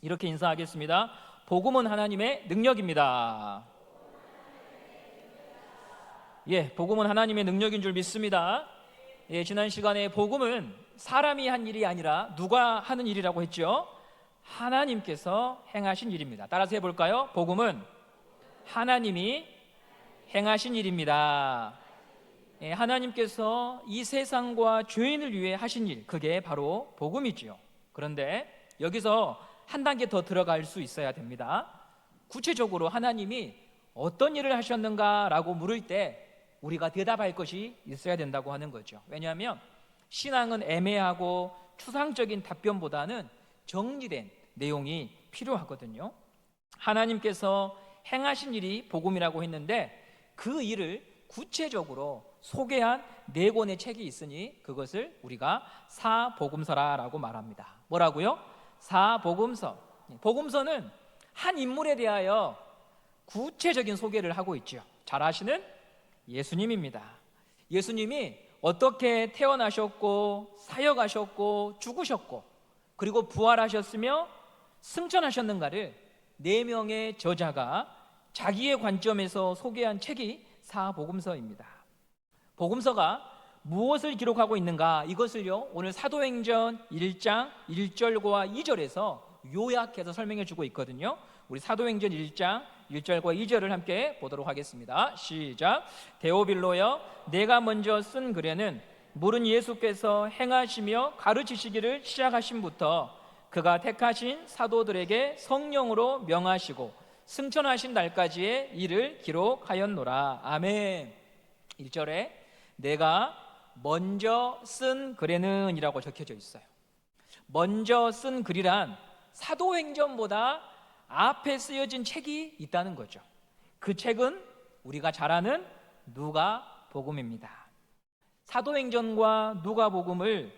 이렇게 인사하겠습니다. 복음은 하나님의 능력입니다. 복음은 하나님의 능력인 줄 믿습니다. 지난 시간에 복음은 사람이 한 일이 아니라 누가 하는 일이라고 했죠? 하나님께서 행하신 일입니다. 따라서 해볼까요? 복음은 하나님이 행하신 일입니다. 하나님께서 이 세상과 죄인을 위해 하신 일, 그게 바로 복음이지요. 그런데 여기서 한 단계 더 들어갈 수 있어야 됩니다. 구체적으로 하나님이 어떤 일을 하셨는가라고 물을 때 우리가 대답할 것이 있어야 된다고 하는 거죠. 왜냐하면 신앙은 애매하고 추상적인 답변보다는 정리된 내용이 필요하거든요. 하나님께서 행하신 일이 복음이라고 했는데 그 일을 구체적으로 소개한 4권의 책이 있으니 그것을 우리가 사복음서라고 말합니다. 뭐라고요? 사복음서. 복음서는 한 인물에 대하여 구체적인 소개를 하고 있죠. 잘 아시는 예수님입니다. 예수님이 어떻게 태어나셨고 사역하셨고 죽으셨고 그리고 부활하셨으며 승천하셨는가를 4명의 저자가 자기의 관점에서 소개한 책이 사복음서입니다. 복음서가 무엇을 기록하고 있는가, 이것을요 오늘 사도행전 1장 1절과 2절에서 요약해서 설명해 주고 있거든요. 우리 사도행전 1장 1절과 2절을 함께 보도록 하겠습니다. 시작. 데오빌로여, 내가 먼저 쓴 글에는 물은 예수께서 행하시며 가르치시기를 시작하심부터 그가 택하신 사도들에게 성령으로 명하시고 승천하신 날까지의 일을 기록하였노라. 아멘. 1절에 내가 먼저 쓴 글에는 이라고 적혀져 있어요. 먼저 쓴 글이란 사도행전보다 앞에 쓰여진 책이 있다는 거죠. 그 책은 우리가 잘 아는 누가복음입니다. 사도행전과 누가복음을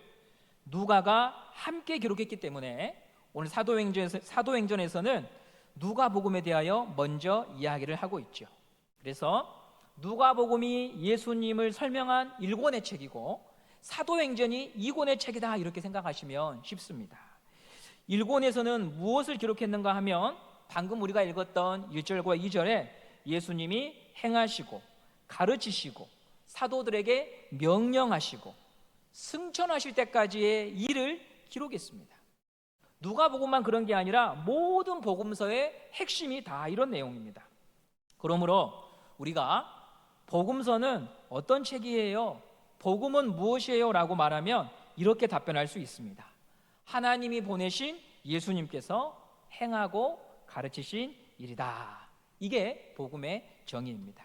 누가가 함께 기록했기 때문에 오늘 사도행전에서는 누가복음에 대하여 먼저 이야기를 하고 있죠. 그래서 누가복음이 예수님을 설명한 1권의 책이고 사도행전이 2권의 책이다, 이렇게 생각하시면 쉽습니다. 1권에서는 무엇을 기록했는가 하면 방금 우리가 읽었던 1절과 2절에 예수님이 행하시고 가르치시고 사도들에게 명령하시고 승천하실 때까지의 일을 기록했습니다. 누가복음만 그런 게 아니라 모든 복음서의 핵심이 다 이런 내용입니다. 그러므로 우리가 복음서는 어떤 책이에요? 복음은 무엇이에요? 라고 말하면 이렇게 답변할 수 있습니다. 하나님이 보내신 예수님께서 행하고 가르치신 일이다. 이게 복음의 정의입니다.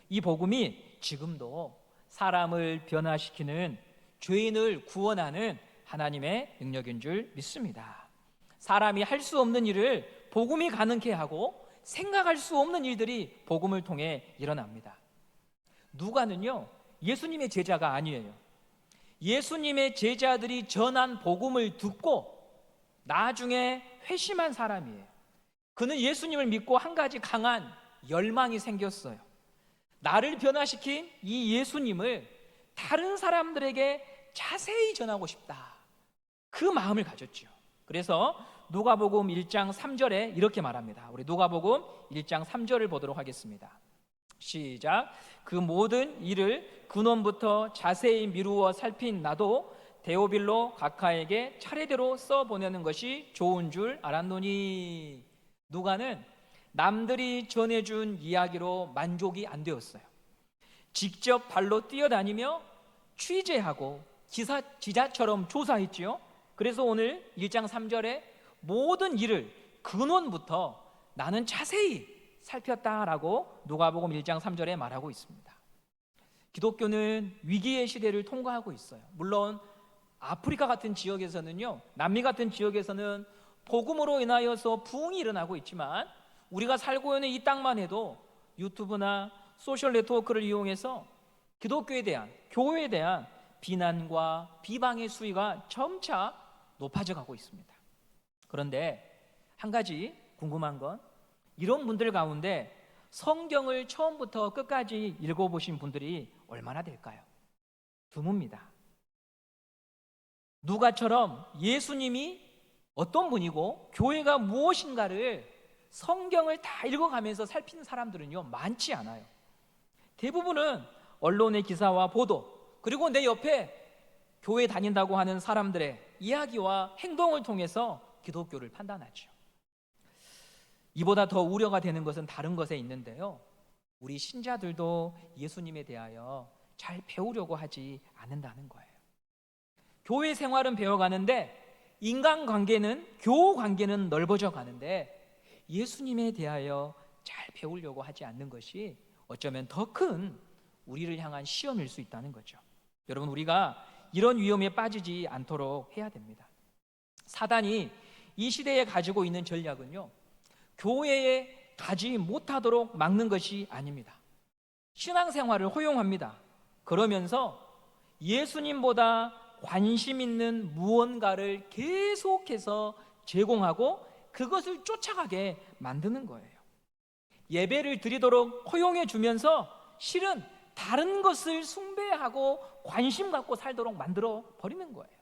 이 복음이 지금도 사람을 변화시키는, 죄인을 구원하는 하나님의 능력인 줄 믿습니다. 사람이 할 수 없는 일을 복음이 가능케 하고 생각할 수 없는 일들이 복음을 통해 일어납니다. 누가는요 예수님의 제자가 아니에요. 예수님의 제자들이 전한 복음을 듣고 나중에 회심한 사람이에요. 그는 예수님을 믿고 한 가지 강한 열망이 생겼어요. 나를 변화시킨 이 예수님을 다른 사람들에게 자세히 전하고 싶다, 그 마음을 가졌죠. 그래서 누가복음 1장 3절에 이렇게 말합니다. 우리 누가복음 1장 3절을 보도록 하겠습니다. 시작. 그 모든 일을 근원부터 자세히 미루어 살핀 나도 데오빌로 각하에게 차례대로 써보내는 것이 좋은 줄 알았노니. 누가는 남들이 전해준 이야기로 만족이 안 되었어요. 직접 발로 뛰어다니며 취재하고 기자처럼 조사했지요. 그래서 오늘 1장 3절에 모든 일을 근원부터 나는 자세히 살폈다라고 누가복음 1장 3절에 말하고 있습니다. 기독교는 위기의 시대를 통과하고 있어요. 물론 아프리카 같은 지역에서는요, 남미 같은 지역에서는 복음으로 인하여서 부흥이 일어나고 있지만 우리가 살고 있는 이 땅만 해도 유튜브나 소셜 네트워크를 이용해서 기독교에 대한, 교회에 대한 비난과 비방의 수위가 점차 높아져 가고 있습니다. 그런데 한 가지 궁금한 건, 이런 분들 가운데 성경을 처음부터 끝까지 읽어보신 분들이 얼마나 될까요? 드뭅니다. 누가처럼 예수님이 어떤 분이고 교회가 무엇인가를 성경을 다 읽어가면서 살피는 사람들은요 많지 않아요. 대부분은 언론의 기사와 보도, 그리고 내 옆에 교회 다닌다고 하는 사람들의 이야기와 행동을 통해서 기독교를 판단하죠. 이보다 더 우려가 되는 것은 다른 것에 있는데요, 우리 신자들도 예수님에 대하여 잘 배우려고 하지 않는다는 거예요. 교회 생활은 배워가는데 인간관계는, 교우관계는 넓어져 가는데 예수님에 대하여 잘 배우려고 하지 않는 것이 어쩌면 더 큰 우리를 향한 시험일 수 있다는 거죠. 여러분, 우리가 이런 위험에 빠지지 않도록 해야 됩니다. 사단이 이 시대에 가지고 있는 전략은요, 교회에 가지 못하도록 막는 것이 아닙니다. 신앙생활을 허용합니다. 그러면서 예수님보다 관심 있는 무언가를 계속해서 제공하고 그것을 쫓아가게 만드는 거예요. 예배를 드리도록 허용해 주면서 실은 다른 것을 숭배하고 관심 갖고 살도록 만들어 버리는 거예요.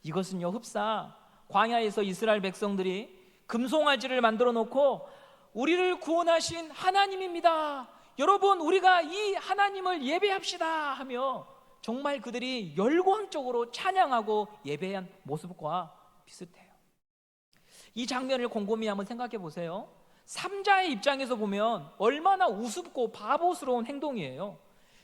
이것은요, 흡사 광야에서 이스라엘 백성들이 금송아지를 만들어 놓고 우리를 구원하신 하나님입니다, 여러분 우리가 이 하나님을 예배합시다 하며 정말 그들이 열광적으로 찬양하고 예배한 모습과 비슷해요. 이 장면을 곰곰이 한번 생각해 보세요. 삼자의 입장에서 보면 얼마나 우습고 바보스러운 행동이에요.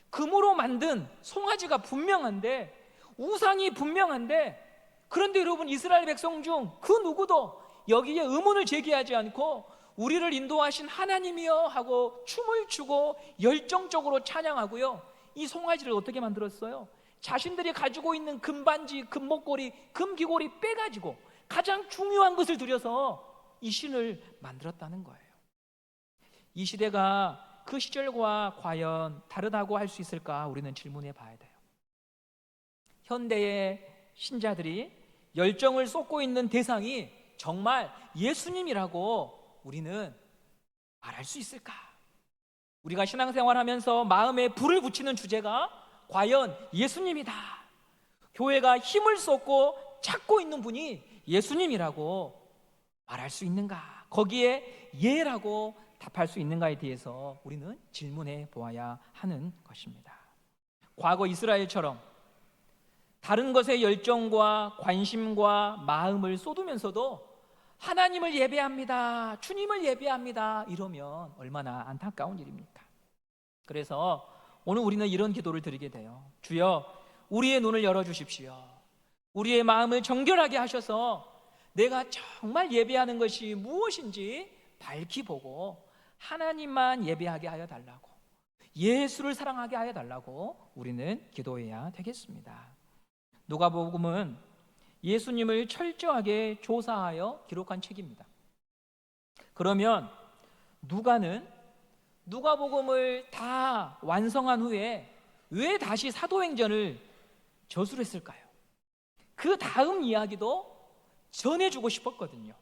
금으로 만든 송아지가 분명한데, 우상이 분명한데, 그런데 여러분 이스라엘 백성 중 그 누구도 여기에 의문을 제기하지 않고 우리를 인도하신 하나님이여 하고 춤을 추고 열정적으로 찬양하고요, 이 송아지를 어떻게 만들었어요? 자신들이 가지고 있는 금반지, 금목걸이, 금귀걸이 빼가지고 가장 중요한 것을 들여서 이 신을 만들었다는 거예요. 이 시대가 그 시절과 과연 다르다고 할 수 있을까? 우리는 질문해 봐야 돼요. 현대의 신자들이 열정을 쏟고 있는 대상이 정말 예수님이라고 우리는 말할 수 있을까? 우리가 신앙생활하면서 마음에 불을 붙이는 주제가 과연 예수님이다, 교회가 힘을 쏟고 찾고 있는 분이 예수님이라고 말할 수 있는가? 거기에 예라고 답할 수 있는가에 대해서 우리는 질문해 보아야 하는 것입니다. 과거 이스라엘처럼 다른 것에 열정과 관심과 마음을 쏟으면서도 하나님을 예배합니다, 주님을 예배합니다 이러면 얼마나 안타까운 일입니까? 그래서 오늘 우리는 이런 기도를 드리게 돼요. 주여, 우리의 눈을 열어주십시오. 우리의 마음을 정결하게 하셔서 내가 정말 예배하는 것이 무엇인지 밝히 보고 하나님만 예배하게 하여 달라고, 예수를 사랑하게 하여 달라고 우리는 기도해야 되겠습니다. 누가복음은 예수님을 철저하게 조사하여 기록한 책입니다. 그러면 누가는 누가복음을 다 완성한 후에 왜 다시 사도행전을 저술했을까요? 그 다음 이야기도 전해주고 싶었거든요.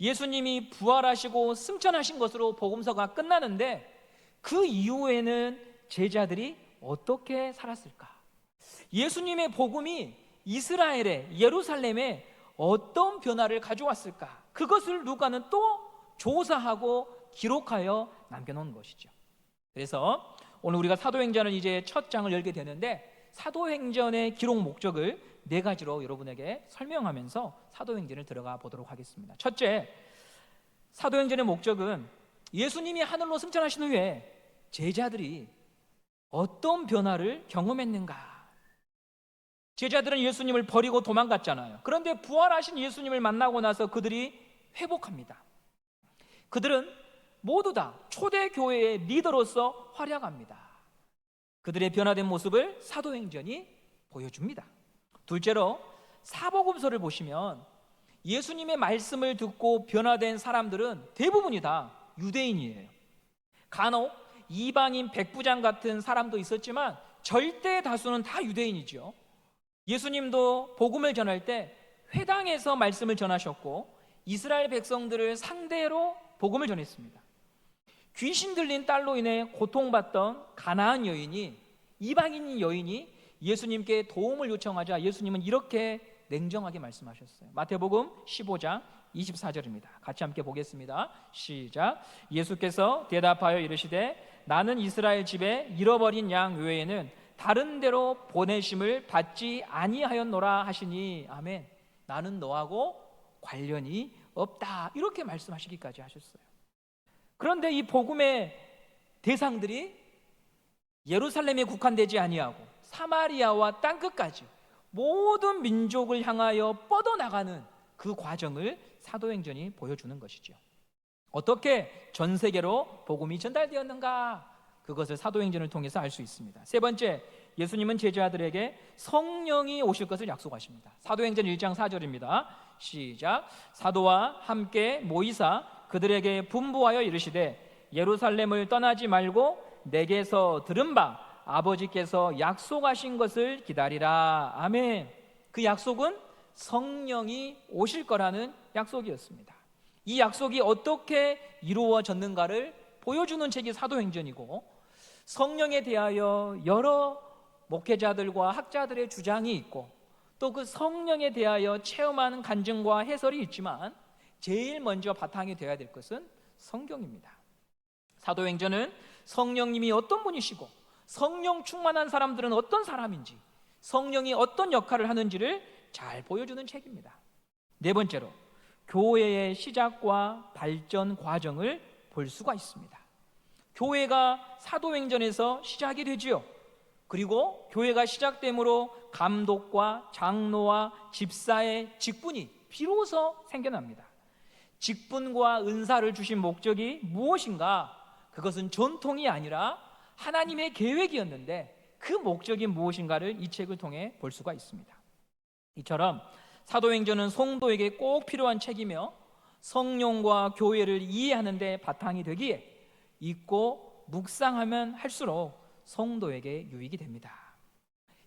예수님이 부활하시고 승천하신 것으로 복음서가 끝나는데 그 이후에는 제자들이 어떻게 살았을까? 예수님의 복음이 이스라엘에, 예루살렘에 어떤 변화를 가져왔을까? 그것을 누가는 또 조사하고 기록하여 남겨놓은 것이죠. 그래서 오늘 우리가 사도행전을 이제 첫 장을 열게 되는데 사도행전의 기록 목적을 4가지로 여러분에게 설명하면서 사도행전을 들어가 보도록 하겠습니다. 첫째, 사도행전의 목적은 예수님이 하늘로 승천하신 후에 제자들이 어떤 변화를 경험했는가? 제자들은 예수님을 버리고 도망갔잖아요. 그런데 부활하신 예수님을 만나고 나서 그들이 회복합니다. 그들은 모두 다 초대교회의 리더로서 활약합니다. 그들의 변화된 모습을 사도행전이 보여줍니다. 둘째로 사복음서를 보시면 예수님의 말씀을 듣고 변화된 사람들은 대부분이 다 유대인이에요. 간혹 이방인 백부장 같은 사람도 있었지만 절대 다수는 다 유대인이죠. 예수님도 복음을 전할 때 회당에서 말씀을 전하셨고 이스라엘 백성들을 상대로 복음을 전했습니다. 귀신 들린 딸로 인해 고통받던 가나안 여인이, 이방인 여인이 예수님께 도움을 요청하자 예수님은 이렇게 냉정하게 말씀하셨어요. 마태복음 15장 24절입니다. 같이 함께 보겠습니다. 시작. 예수께서 대답하여 이르시되 나는 이스라엘 집에 잃어버린 양 외에는 다른 데로 보내심을 받지 아니하였노라 하시니. 아멘. 나는 너하고 관련이 없다, 이렇게 말씀하시기까지 하셨어요. 그런데 이 복음의 대상들이 예루살렘에 국한되지 아니하고 사마리아와 땅끝까지 모든 민족을 향하여 뻗어나가는 그 과정을 사도행전이 보여주는 것이죠. 어떻게 전 세계로 복음이 전달되었는가, 그것을 사도행전을 통해서 알 수 있습니다. 세 번째, 예수님은 제자들에게 성령이 오실 것을 약속하십니다. 사도행전 1장 4절입니다. 시작. 사도와 함께 모이사 그들에게 분부하여 이르시되 예루살렘을 떠나지 말고 내게서 들은 바 아버지께서 약속하신 것을 기다리라. 아멘. 그 약속은 성령이 오실 거라는 약속이었습니다. 이 약속이 어떻게 이루어졌는가를 보여주는 책이 사도행전이고, 성령에 대하여 여러 목회자들과 학자들의 주장이 있고 또 그 성령에 대하여 체험하는 간증과 해설이 있지만 제일 먼저 바탕이 되어야 될 것은 성경입니다. 사도행전은 성령님이 어떤 분이시고 성령 충만한 사람들은 어떤 사람인지, 성령이 어떤 역할을 하는지를 잘 보여주는 책입니다. 네 번째로, 교회의 시작과 발전 과정을 볼 수가 있습니다. 교회가 사도행전에서 시작이 되지요. 그리고 교회가 시작됨으로 감독과 장로와 집사의 직분이 비로소 생겨납니다. 직분과 은사를 주신 목적이 무엇인가? 그것은 전통이 아니라 하나님의 계획이었는데 그 목적이 무엇인가를 이 책을 통해 볼 수가 있습니다. 이처럼 사도행전은 성도에게 꼭 필요한 책이며 성령과 교회를 이해하는 데 바탕이 되기에 읽고 묵상하면 할수록 성도에게 유익이 됩니다.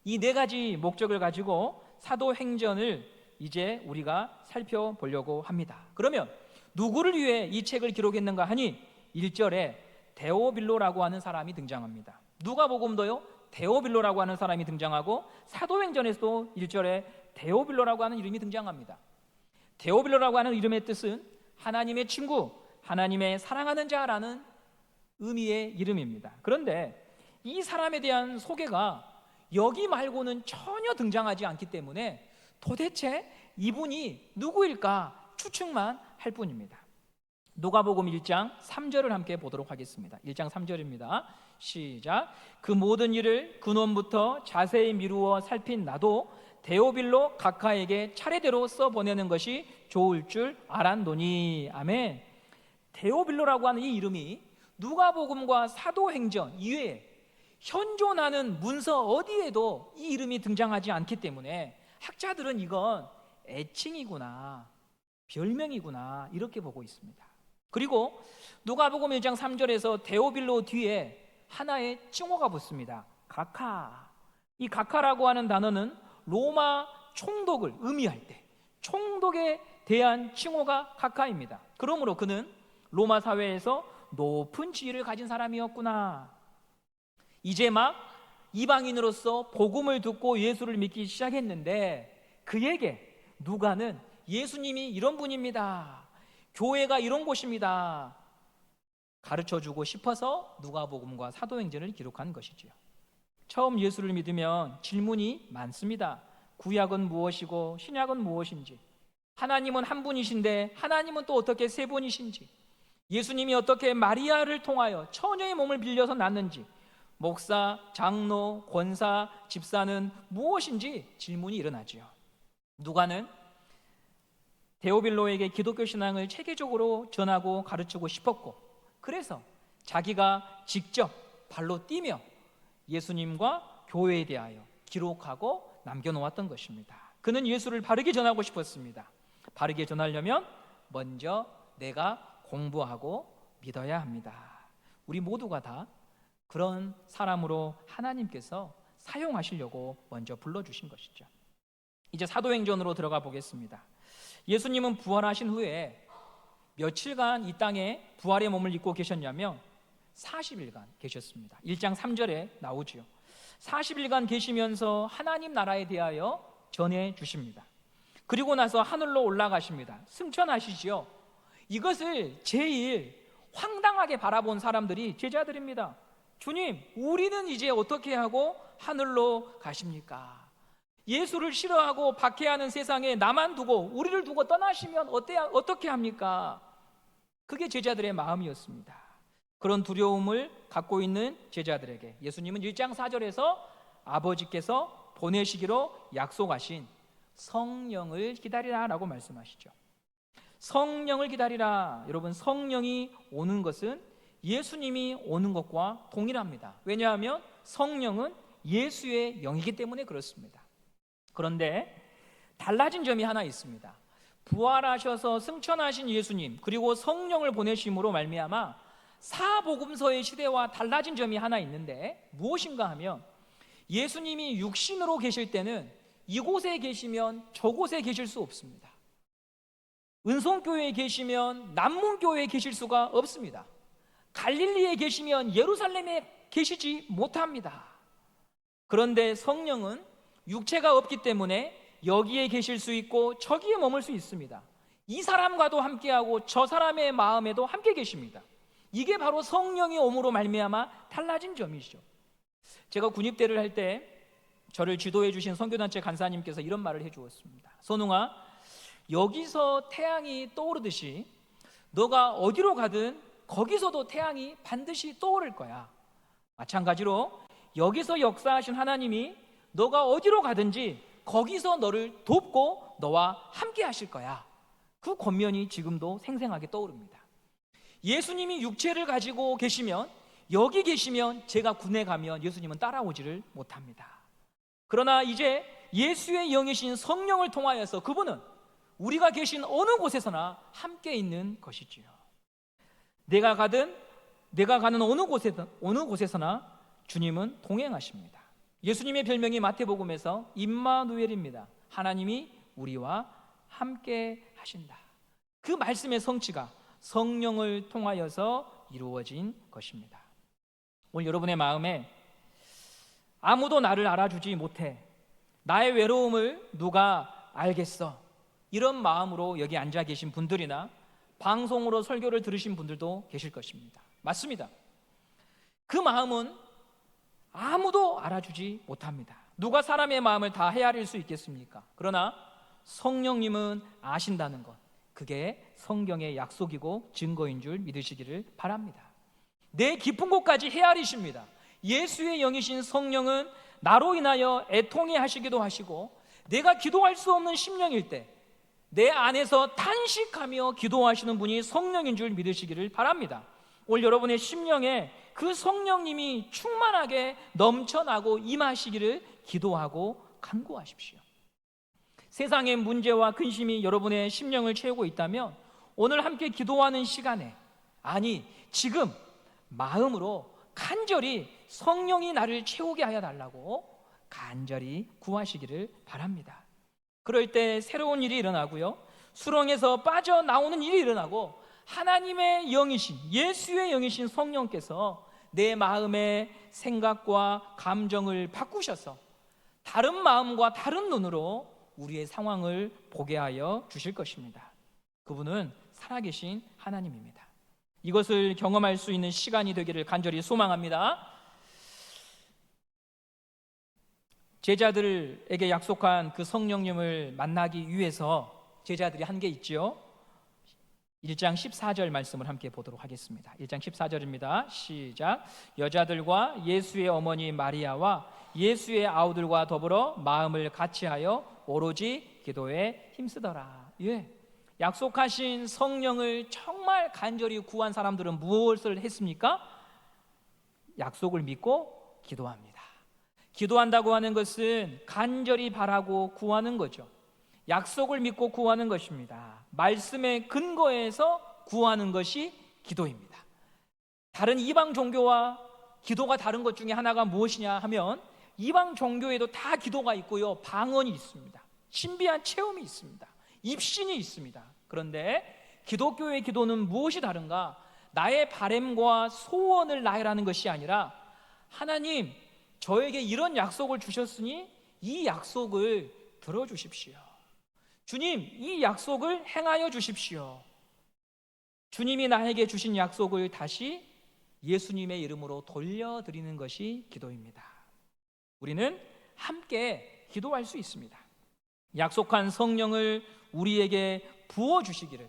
이 네 가지 목적을 가지고 사도행전을 이제 우리가 살펴보려고 합니다. 그러면 누구를 위해 이 책을 기록했는가 하니 1절에 데오빌로라고 하는 사람이 등장합니다. 누가복음도요, 데오빌로라고 하는 사람이 등장하고 사도행전에서도 1절에 데오빌로라고 하는 이름이 등장합니다. 데오빌로라고 하는 이름의 뜻은 하나님의 친구, 하나님의 사랑하는 자라는 의미의 이름입니다. 그런데 이 사람에 대한 소개가 여기 말고는 전혀 등장하지 않기 때문에 도대체 이분이 누구일까 추측만 할 뿐입니다. 누가복음 1장 3절을 함께 보도록 하겠습니다. 1장 3절입니다. 시작. 그 모든 일을 근원부터 자세히 미루어 살핀 나도 데오빌로 각하에게 차례대로 써보내는 것이 좋을 줄 알았노니. 아멘. 데오빌로라고 하는 이 이름이 누가복음과 사도행전 이외에 현존하는 문서 어디에도 이 이름이 등장하지 않기 때문에 학자들은 이건 애칭이구나, 별명이구나, 이렇게 보고 있습니다. 그리고 누가복음 1장 3절에서 데오빌로 뒤에 하나의 칭호가 붙습니다. 각하. 이 각하라고 하는 단어는 로마 총독을 의미할 때 총독에 대한 칭호가 각하입니다. 그러므로 그는 로마 사회에서 높은 지위를 가진 사람이었구나. 이제 막 이방인으로서 복음을 듣고 예수를 믿기 시작했는데 그에게 누가는 예수님이 이런 분입니다, 교회가 이런 곳입니다, 가르쳐주고 싶어서 누가복음과 사도행전을 기록한 것이지요. 처음 예수를 믿으면 질문이 많습니다. 구약은 무엇이고 신약은 무엇인지, 하나님은 한 분이신데 하나님은 또 어떻게 세 분이신지, 예수님이 어떻게 마리아를 통하여 처녀의 몸을 빌려서 낳는지, 목사, 장로, 권사, 집사는 무엇인지 질문이 일어나지요. 누가는 데오빌로에게 기독교 신앙을 체계적으로 전하고 가르치고 싶었고, 그래서 자기가 직접 발로 뛰며 예수님과 교회에 대하여 기록하고 남겨놓았던 것입니다. 그는 예수를 바르게 전하고 싶었습니다. 바르게 전하려면 먼저 내가 공부하고 믿어야 합니다. 우리 모두가 다 그런 사람으로 하나님께서 사용하시려고 먼저 불러주신 것이죠. 이제 사도행전으로 들어가 보겠습니다. 예수님은 부활하신 후에 며칠간 이 땅에 부활의 몸을 입고 계셨냐면 40일간 계셨습니다. 1장 3절에 나오죠. 40일간 계시면서 하나님 나라에 대하여 전해 주십니다. 그리고 나서 하늘로 올라가십니다. 승천하시지요. 이것을 제일 황당하게 바라본 사람들이 제자들입니다. 주님, 우리는 이제 어떻게 하고 하늘로 가십니까? 예수를 싫어하고 박해하는 세상에 나만 두고 우리를 두고 떠나시면 어떻게 합니까? 그게 제자들의 마음이었습니다. 그런 두려움을 갖고 있는 제자들에게 예수님은 1장 4절에서 아버지께서 보내시기로 약속하신 성령을 기다리라 라고 말씀하시죠. 성령을 기다리라. 여러분, 성령이 오는 것은 예수님이 오는 것과 동일합니다. 왜냐하면 성령은 예수의 영이기 때문에 그렇습니다. 그런데 달라진 점이 하나 있습니다. 부활하셔서 승천하신 예수님 그리고 성령을 보내심으로 말미암아 사복음서의 시대와 달라진 점이 하나 있는데 무엇인가 하면 예수님이 육신으로 계실 때는 이곳에 계시면 저곳에 계실 수 없습니다. 은송교회에 계시면 남문교회에 계실 수가 없습니다. 갈릴리에 계시면 예루살렘에 계시지 못합니다. 그런데 성령은 육체가 없기 때문에 여기에 계실 수 있고 저기에 머물 수 있습니다. 이 사람과도 함께하고 저 사람의 마음에도 함께 계십니다. 이게 바로 성령이 옴으로 말미암아 달라진 점이죠. 제가 군입대를 할 때 저를 지도해 주신 선교단체 간사님께서 이런 말을 해주었습니다. 선웅아, 여기서 태양이 떠오르듯이 너가 어디로 가든 거기서도 태양이 반드시 떠오를 거야. 마찬가지로 여기서 역사하신 하나님이 너가 어디로 가든지 거기서 너를 돕고 너와 함께 하실 거야. 그 권면이 지금도 생생하게 떠오릅니다. 예수님이 육체를 가지고 계시면 여기 계시면 제가 군에 가면 예수님은 따라오지를 못합니다. 그러나 이제 예수의 영이신 성령을 통하여서 그분은 우리가 계신 어느 곳에서나 함께 있는 것이지요. 내가 가는 어느 곳에서나 주님은 동행하십니다. 예수님의 별명이 마태복음에서 임마누엘입니다. 하나님이 우리와 함께 하신다. 그 말씀의 성취가 성령을 통하여서 이루어진 것입니다. 오늘 여러분의 마음에 아무도 나를 알아주지 못해, 나의 외로움을 누가 알겠어, 이런 마음으로 여기 앉아 계신 분들이나 방송으로 설교를 들으신 분들도 계실 것입니다. 맞습니다. 그 마음은 아무도 알아주지 못합니다. 누가 사람의 마음을 다 헤아릴 수 있겠습니까? 그러나 성령님은 아신다는 것, 그게 성경의 약속이고 증거인 줄 믿으시기를 바랍니다. 내 깊은 곳까지 헤아리십니다. 예수의 영이신 성령은 나로 인하여 애통해 하시기도 하시고, 내가 기도할 수 없는 심령일 때 내 안에서 탄식하며 기도하시는 분이 성령인 줄 믿으시기를 바랍니다. 오늘 여러분의 심령에 그 성령님이 충만하게 넘쳐나고 임하시기를 기도하고 간구하십시오. 세상의 문제와 근심이 여러분의 심령을 채우고 있다면 오늘 함께 기도하는 시간에, 아니 지금 마음으로 간절히 성령이 나를 채우게 하여 달라고 간절히 구하시기를 바랍니다. 그럴 때 새로운 일이 일어나고요, 수렁에서 빠져나오는 일이 일어나고 하나님의 영이신, 예수의 영이신 성령께서 내 마음의 생각과 감정을 바꾸셔서 다른 마음과 다른 눈으로 우리의 상황을 보게 하여 주실 것입니다. 그분은 살아계신 하나님입니다. 이것을 경험할 수 있는 시간이 되기를 간절히 소망합니다. 제자들에게 약속한 그 성령님을 만나기 위해서 제자들이 한 게 있지요. 1장 14절 말씀을 함께 보도록 하겠습니다. 1장 14절입니다. 시작. 여자들과 예수의 어머니 마리아와 예수의 아우들과 더불어 마음을 같이하여 오로지 기도에 힘쓰더라. 예. 약속하신 성령을 정말 간절히 구한 사람들은 무엇을 했습니까? 약속을 믿고 기도합니다. 기도한다고 하는 것은 간절히 바라고 구하는 거죠. 약속을 믿고 구하는 것입니다. 말씀의 근거에서 구하는 것이 기도입니다. 다른 이방 종교와 기도가 다른 것 중에 하나가 무엇이냐 하면, 이방 종교에도 다 기도가 있고요, 방언이 있습니다. 신비한 체험이 있습니다. 입신이 있습니다. 그런데 기독교의 기도는 무엇이 다른가? 나의 바램과 소원을 나열하는 것이 아니라, 하나님, 저에게 이런 약속을 주셨으니 이 약속을 들어주십시오. 주님, 이 약속을 행하여 주십시오. 주님이 나에게 주신 약속을 다시 예수님의 이름으로 돌려드리는 것이 기도입니다. 우리는 함께 기도할 수 있습니다. 약속한 성령을 우리에게 부어주시기를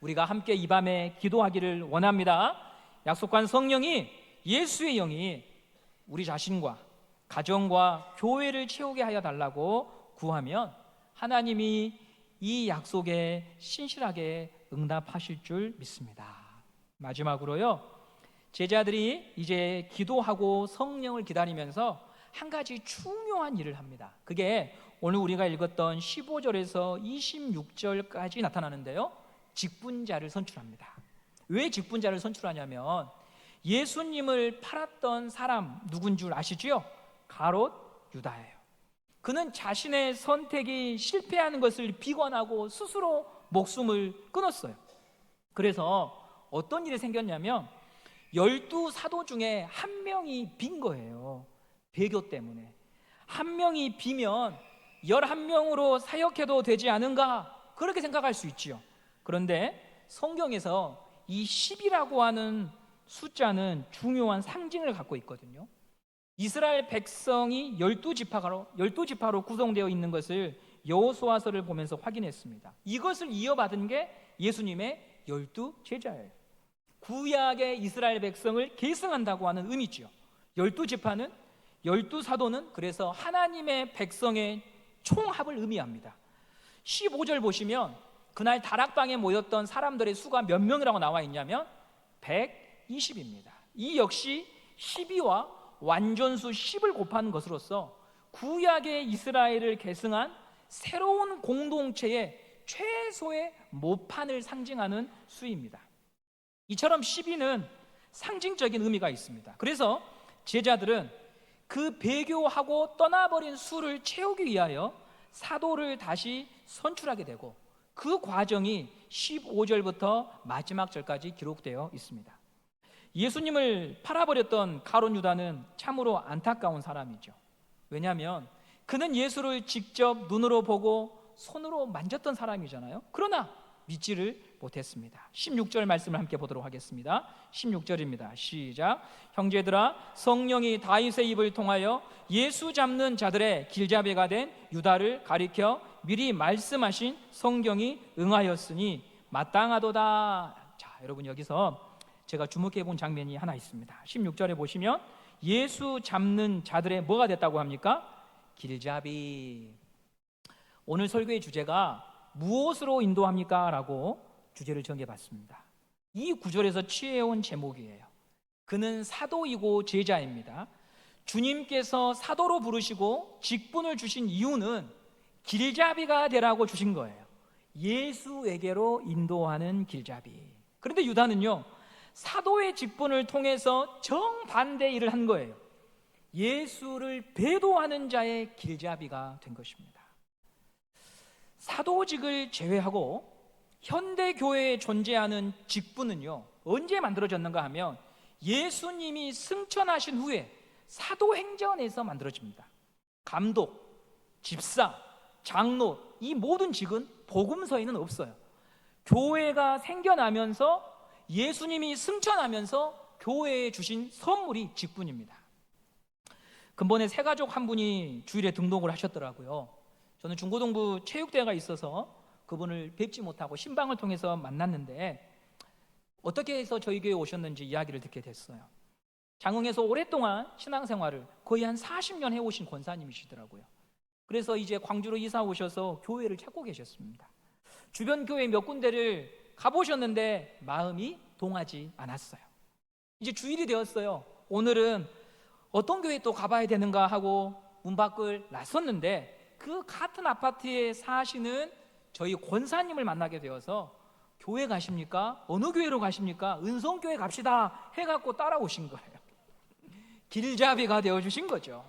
우리가 함께 이 밤에 기도하기를 원합니다. 약속한 성령이, 예수의 영이 우리 자신과 가정과 교회를 채우게 하여 달라고 구하면 하나님이 이 약속에 신실하게 응답하실 줄 믿습니다. 마지막으로요, 제자들이 이제 기도하고 성령을 기다리면서 한 가지 중요한 일을 합니다. 그게 오늘 우리가 읽었던 15절에서 26절까지 나타나는데요, 직분자를 선출합니다. 왜 직분자를 선출하냐면 예수님을 팔았던 사람 누군 줄 아시죠? 가롯 유다예요. 그는 자신의 선택이 실패하는 것을 비관하고 스스로 목숨을 끊었어요. 그래서 어떤 일이 생겼냐면 12사도 중에 한 명이 빈 거예요. 배교 때문에. 한 명이 비면 11명으로 사역해도 되지 않은가, 그렇게 생각할 수 있지요. 그런데 성경에서 이 10이라고 하는 숫자는 중요한 상징을 갖고 있거든요. 이스라엘 백성이 12지파로 구성되어 있는 것을 여호수아서를 보면서 확인했습니다. 이것을 이어받은 게 예수님의 12제자예요. 구약의 이스라엘 백성을 계승한다고 하는 의미죠. 12지파는, 12사도는 그래서 하나님의 백성의 총합을 의미합니다. 15절 보시면 그날 다락방에 모였던 사람들의 수가 몇 명이라고 나와 있냐면 120입니다. 이 역시 12와 완전수 10을 곱하는 것으로서 구약의 이스라엘을 계승한 새로운 공동체의 최소의 모판을 상징하는 수입니다. 이처럼 12는 상징적인 의미가 있습니다. 그래서 제자들은 그 배교하고 떠나버린 수를 채우기 위하여 사도를 다시 선출하게 되고, 그 과정이 15절부터 마지막 절까지 기록되어 있습니다. 예수님을 팔아버렸던 가룟 유다는 참으로 안타까운 사람이죠. 왜냐하면 그는 예수를 직접 눈으로 보고 손으로 만졌던 사람이잖아요. 그러나 믿지를 못했습니다. 16절 말씀을 함께 보도록 하겠습니다. 16절입니다. 시작. 형제들아, 성령이 다윗의 입을 통하여 예수 잡는 자들의 길잡이가 된 유다를 가리켜 미리 말씀하신 성경이 응하였으니 마땅하도다. 자, 여러분, 여기서 제가 주목해 본 장면이 하나 있습니다. 16절에 보시면 예수 잡는 자들의 뭐가 됐다고 합니까? 길잡이. 오늘 설교의 주제가 무엇으로 인도합니까? 라고 주제를 정해봤습니다. 이 구절에서 취해온 제목이에요. 그는 사도이고 제자입니다. 주님께서 사도로 부르시고 직분을 주신 이유는 길잡이가 되라고 주신 거예요. 예수에게로 인도하는 길잡이. 그런데 유다는요, 사도의 직분을 통해서 정반대 일을 한 거예요. 예수를 배도하는 자의 길잡이가 된 것입니다. 사도직을 제외하고 현대 교회에 존재하는 직분은요, 언제 만들어졌는가 하면 예수님이 승천하신 후에 사도행전에서 만들어집니다. 감독, 집사, 장로, 이 모든 직은 복음서에는 없어요. 교회가 생겨나면서 예수님이 승천하면서 교회에 주신 선물이 직분입니다. 근본에 새가족 한 분이 주일에 등록을 하셨더라고요. 저는 중고등부 체육대회가 있어서 그분을 뵙지 못하고 신방을 통해서 만났는데 어떻게 해서 저희 교회에 오셨는지 이야기를 듣게 됐어요. 장흥에서 오랫동안 신앙생활을 거의 한 40년 해오신 권사님이시더라고요. 그래서 이제 광주로 이사 오셔서 교회를 찾고 계셨습니다. 주변 교회 몇 군데를 가보셨는데 마음이 동하지 않았어요. 이제 주일이 되었어요. 오늘은 어떤 교회 또 가봐야 되는가 하고 문 밖을 나섰는데 그 같은 아파트에 사시는 저희 권사님을 만나게 되어서 교회 가십니까? 어느 교회로 가십니까? 은성교회 갑시다 해갖고 따라오신 거예요. 길잡이가 되어주신 거죠.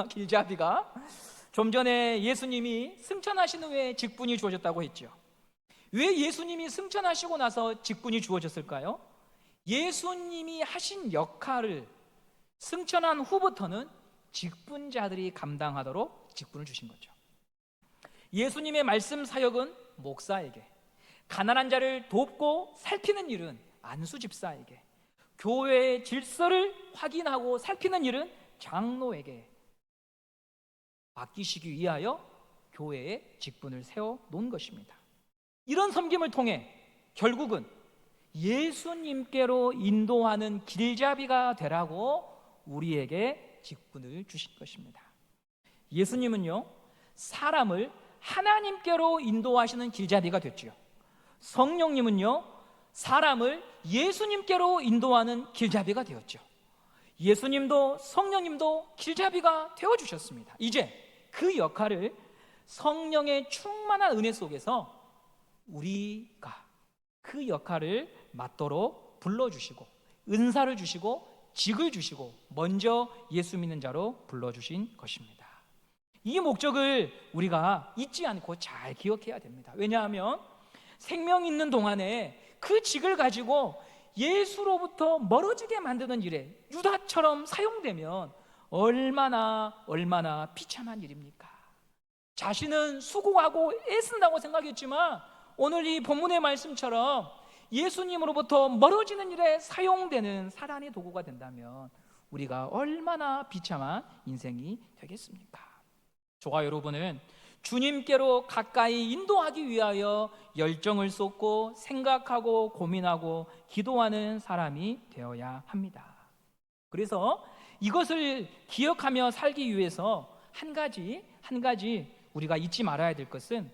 길잡이가. 좀 전에 예수님이 승천하신 후에 직분이 주어졌다고 했죠. 왜 예수님이 승천하시고 나서 직분이 주어졌을까요? 예수님이 하신 역할을 승천한 후부터는 직분자들이 감당하도록 직분을 주신 거죠. 예수님의 말씀 사역은 목사에게, 가난한 자를 돕고 살피는 일은 안수 집사에게, 교회의 질서를 확인하고 살피는 일은 장로에게 맡기시기 위하여 교회의 직분을 세워 놓은 것입니다. 이런 섬김을 통해 결국은 예수님께로 인도하는 길잡이가 되라고 우리에게 직분을 주신 것입니다. 예수님은요, 사람을 하나님께로 인도하시는 길잡이가 됐죠. 성령님은요, 사람을 예수님께로 인도하는 길잡이가 되었죠. 예수님도 성령님도 길잡이가 되어주셨습니다. 이제 그 역할을 성령의 충만한 은혜 속에서 우리가 그 역할을 맡도록 불러주시고 은사를 주시고 직을 주시고 먼저 예수 믿는 자로 불러주신 것입니다. 이 목적을 우리가 잊지 않고 잘 기억해야 됩니다. 왜냐하면 생명 있는 동안에 그 직을 가지고 예수로부터 멀어지게 만드는 일에 유다처럼 사용되면 얼마나 비참한 일입니까? 자신은 수고하고 애쓴다고 생각했지만 오늘 이 본문의 말씀처럼 예수님으로부터 멀어지는 일에 사용되는 사단의 도구가 된다면 우리가 얼마나 비참한 인생이 되겠습니까? 저와 여러분은 주님께로 가까이 인도하기 위하여 열정을 쏟고 생각하고 고민하고 기도하는 사람이 되어야 합니다. 그래서 이것을 기억하며 살기 위해서 한 가지 우리가 잊지 말아야 될 것은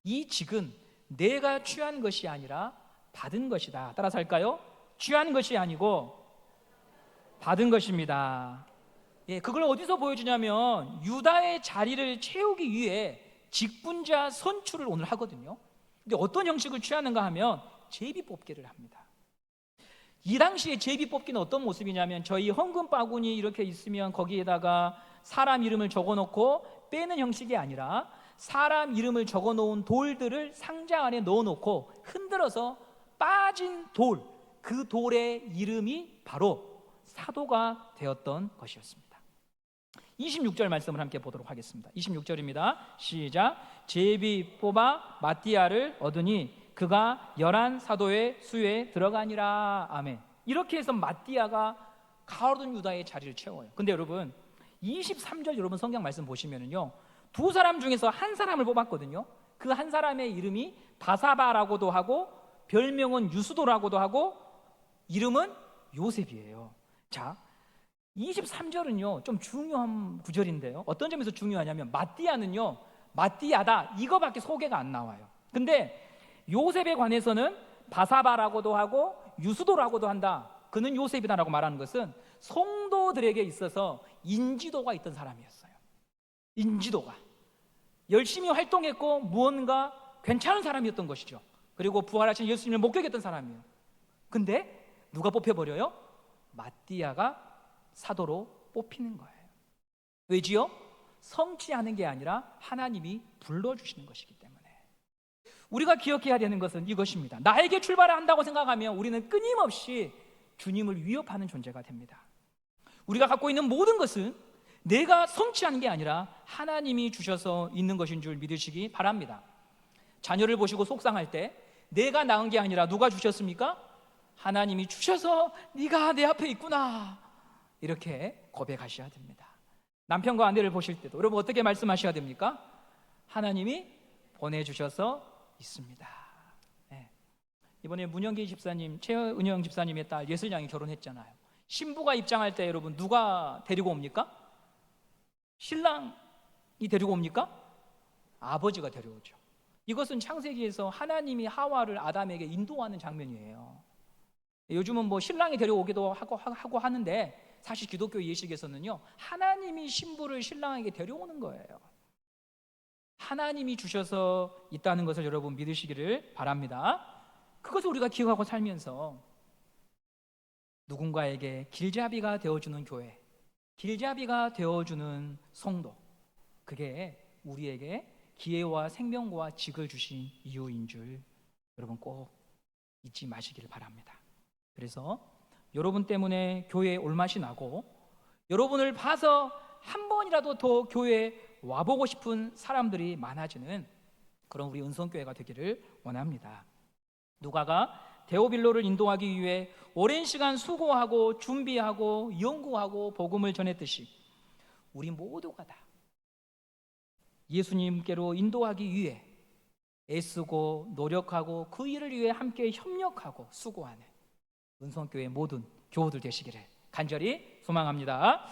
이 직은 내가 취한 것이 아니라 받은 것이다. 따라서 할까요? 취한 것이 아니고 받은 것입니다. 그걸 어디서 보여주냐면 유다의 자리를 채우기 위해 직분자 선출을 오늘 하거든요. 근데 어떤 형식을 취하는가 하면 제비뽑기를 합니다. 이 당시에 제비뽑기는 어떤 모습이냐면 저희 헌금 바구니 이렇게 있으면 거기에다가 사람 이름을 적어놓고 빼는 형식이 아니라 사람 이름을 적어놓은 돌들을 상자 안에 넣어놓고 흔들어서 빠진 돌, 그 돌의 이름이 바로 사도가 되었던 것이었습니다. 26절 말씀을 함께 보도록 하겠습니다. 26절입니다. 시작. 제비 뽑아 마띠아를 얻으니 그가 11사도의 수에 들어가니라. 아멘. 이렇게 해서 마띠아가 가로등 유다의 자리를 채워요. 근데 여러분 23절 여러분 성경 말씀 보시면은요, 두 사람 중에서 한 사람을 뽑았거든요. 그 한 사람의 이름이 바사바라고도 하고 별명은 유수도라고도 하고 이름은 요셉이에요. 자, 23절은요 좀 중요한 구절인데요, 어떤 점에서 중요하냐면 마띠아는요 마띠아다 이거밖에 소개가 안 나와요. 근데 요셉에 관해서는 바사바라고도 하고 유수도라고도 한다. 그는 요셉이다라고 말하는 것은 성도들에게 있어서 인지도가 있던 사람이었어요. 인지도가 열심히 활동했고 무언가 괜찮은 사람이었던 것이죠. 그리고 부활하신 예수님을 목격했던 사람이에요. 근데 누가 뽑혀버려요? 마띠아가 사도로 뽑히는 거예요. 왜지요? 성취하는 게 아니라 하나님이 불러주시는 것이기 때문에. 우리가 기억해야 되는 것은 이것입니다. 나에게 출발한다고 생각하면 우리는 끊임없이 주님을 위협하는 존재가 됩니다. 우리가 갖고 있는 모든 것은 내가 성취하는 게 아니라 하나님이 주셔서 있는 것인 줄 믿으시기 바랍니다. 자녀를 보시고 속상할 때 내가 낳은 게 아니라 누가 주셨습니까? 하나님이 주셔서 네가 내 앞에 있구나, 이렇게 고백하셔야 됩니다. 남편과 아내를 보실 때도 여러분 어떻게 말씀하셔야 됩니까? 하나님이 보내주셔서 있습니다. 네. 이번에 문영기 집사님, 최은영 집사님의 딸 예슬양이 결혼했잖아요. 신부가 입장할 때 여러분 누가 데리고 옵니까? 신랑이 데리고 옵니까? 아버지가 데려오죠. 이것은 창세기에서 하나님이 하와를 아담에게 인도하는 장면이에요. 요즘은 뭐 신랑이 데려오기도 하고 하는데 사실 기독교 예식에서는요 하나님이 신부를 신랑에게 데려오는 거예요. 하나님이 주셔서 있다는 것을 여러분 믿으시기를 바랍니다. 그것을 우리가 기억하고 살면서 누군가에게 길잡이가 되어주는 교회, 길잡이가 되어주는 성도, 그게 우리에게 기회와 생명과 직을 주신 이유인 줄 여러분 꼭 잊지 마시기를 바랍니다. 그래서 여러분 때문에 교회에 올맛이 나고 여러분을 봐서 한 번이라도 더 교회에 와보고 싶은 사람들이 많아지는 그런 우리 은성교회가 되기를 원합니다. 누가가 데오빌로를 인도하기 위해 오랜 시간 수고하고 준비하고 연구하고 복음을 전했듯이 우리 모두가 다 예수님께로 인도하기 위해 애쓰고 노력하고 그 일을 위해 함께 협력하고 수고하는 은성교회 모든 교우들 되시기를 간절히 소망합니다.